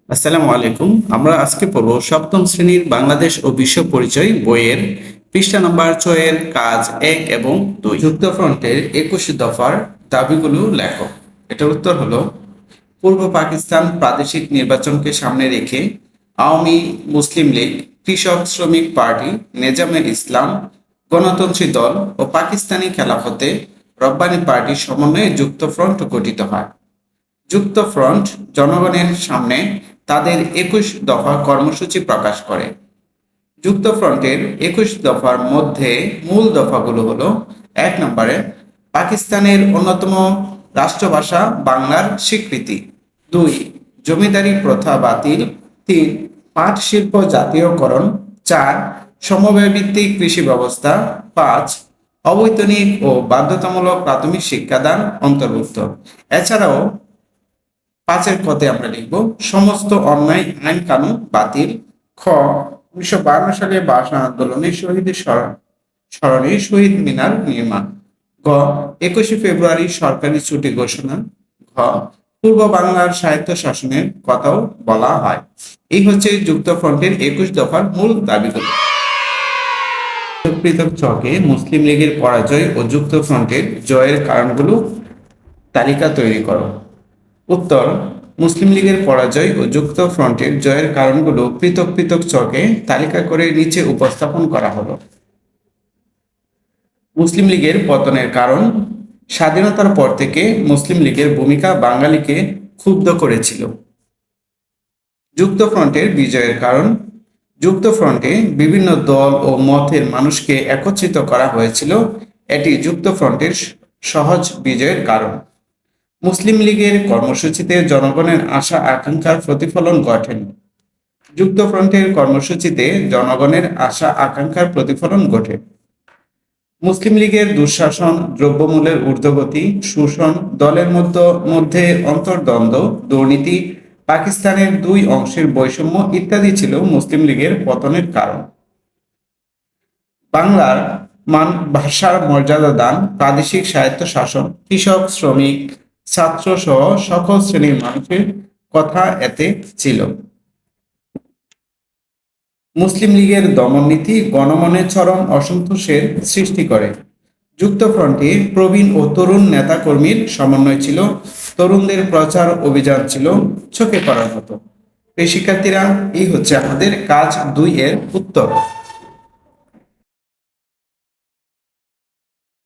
আসসালামু আলাইকুম। আমরা আজকে পড়ব সপ্তম শ্রেণীর বাংলাদেশ ও বিশ্ব পরিচয় বইয়ের পৃষ্ঠা নাম্বার 6 এর কাজ 1 এবং 2। যুক্তফ্রন্টের 21 দফার দাবিগুলো লেখো। এটার উত্তর হলো পূর্ব পাকিস্তান প্রাদেশিক নির্বাচনকে সামনে রেখে আওয়ামী মুসলিম লীগ, কৃষক শ্রমিক পার্টি, নেজামের ইসলাম, গণতন্ত্রী দল ও পাকিস্তানি খেলাফতে রব্বানি পার্টির সমন্বয়ে যুক্তফ্রন্ট গঠিত হয়। যুক্তফ্রন্ট জনগণের সামনে তাদের 21 দফা কর্মসূচি প্রকাশ করে। যুক্তফ্রন্টের 21 দফার মধ্যে মূল দফাগুলো হলো: 1 নম্বরে পাকিস্তানের অন্যতম রাষ্ট্রভাষা বাংলার স্বীকৃতি। 2 জমিদারি প্রথা বাতিল। 3 পাট শিল্প জাতীয়করণ। 4 সমবায় ভিত্তিক কৃষি ব্যবস্থা। 5 অবৈতনিক ও বাধ্যতামূলক প্রাথমিক শিক্ষাদান অন্তর্ভুক্ত। এছাড়াও 5 কতে আমরা লিখব সমস্ত অন্যায় আইন কানুন বাতিল। খ 1952 সালে ভাষা আন্দোলনে শহীদের স্মরণে শহীদ মিনার নির্মাণ। গ 21 ফেব্রুয়ারি সরকারি ছুটি ঘোষণা। ঘ পূর্ব বাংলার স্বায়ত্ত শাসনের কথাও বলা হয়। এই হচ্ছে যুক্তফ্রন্টের 21 দফার মূল দাবিগুলো। পৃথক ছকে মুসলিম লীগের পরাজয় ও যুক্তফ্রন্টের জয়ের কারণগুলো তালিকা তৈরি করো। উত্তর: মুসলিম লীগের পরাজয় ও যুক্তফ্রন্টের জয়ের কারণগুলো পৃথক পৃথক ছকে তালিকা করে নিচে উপস্থাপন করা হলো। মুসলিম লীগের পতনের কারণ: স্বাধীনতার পর থেকে মুসলিম লীগের ভূমিকা বাঙালিকে ক্ষুব্ধ করেছিল। যুক্তফ্রন্টের বিজয়ের কারণ: যুক্তফ্রন্টে বিভিন্ন দল ও মতের মানুষকে একত্রিত করা হয়েছিল, এটি যুক্তফ্রন্টের সহজ বিজয়ের কারণ। মুসলিম লীগের কর্মসূচিতে জনগণের আশা আকাঙ্ক্ষার প্রতিফলন ঘটেনি। যুক্তফ্রন্টের কর্মসূচিতে জনগণের আশা আকাঙ্ক্ষার প্রতিফলন ঘটে। মুসলিম লীগের দুঃশাসন, দ্রব্যমূল্যের ঊর্ধ্বগতি, শোষণ, দলের মধ্যে অন্তর্দ্বন্দ্ব, দুর্নীতি, পাকিস্তানের দুই অংশের বৈষম্য ইত্যাদি ছিল মুসলিম লীগের পতনের কারণ। বাংলার ভাষার মর্যাদা দান, প্রাদেশিক স্বায়ত্ত শাসন, কৃষক শ্রমিক ছাত্র সহ সকল শ্রেণীর মানুষের কথা এতে ছিল। মুসলিম লীগের দমননীতি গণমনে চরম অসন্তোষের সৃষ্টি করে। যুক্তফ্রন্টে প্রবীণ ও তরুণ নেতাকর্মীর সমন্বয় ছিল, তরুণদের প্রচার অভিযান ছিল চোখে পড়ার মতো। এই শিক্ষার্থীরা, এই হচ্ছে আমাদের কাজ 2 এর উত্তর।